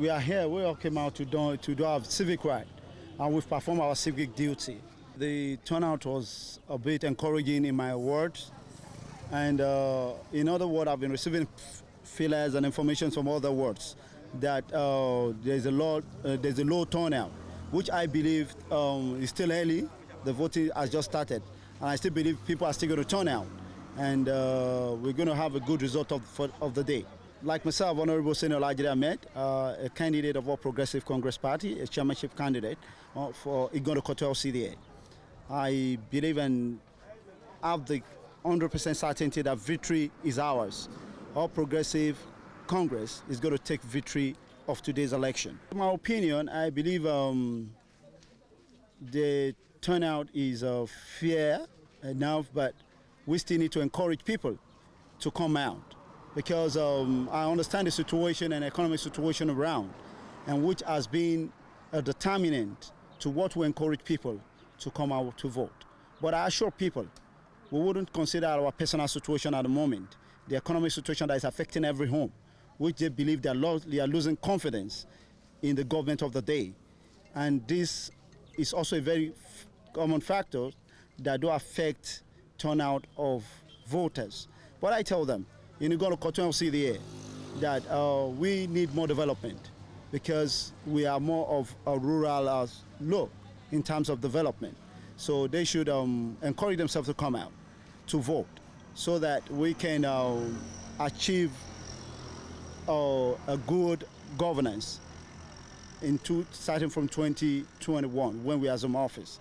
We are here, we all came out to do our civic right, and we've performed our civic duty. The turnout was a bit encouraging in my words, and in other words, I've been receiving feelers and information from other words that there's a low turnout, which I believe is still early. The voting has just started, and I still believe people are still going to turn out, and we're going to have a good result of the day. Like myself, Honorable Senator LG Ahmed, a candidate of All Progressive Congress Party, a chairmanship candidate for Igando CDA. I believe and have the 100% certainty that victory is ours. All Progressive Congress is going to take victory of today's election. In my opinion, I believe the turnout is fair enough, but we still need to encourage people to come out, because I understand the situation and economic situation around, and which has been a determinant to what we encourage people to come out to vote. But I assure people, we wouldn't consider our personal situation at the moment, the economic situation that is affecting every home, which they believe they are losing confidence in the government of the day. And this is also a very common factor that do affect turnout of voters. But I tell them, in Igando CDA, that we need more development, because we are more of a rural look in terms of development. So they should encourage themselves to come out to vote, so that we can achieve a good governance starting from 2021, when we assume office.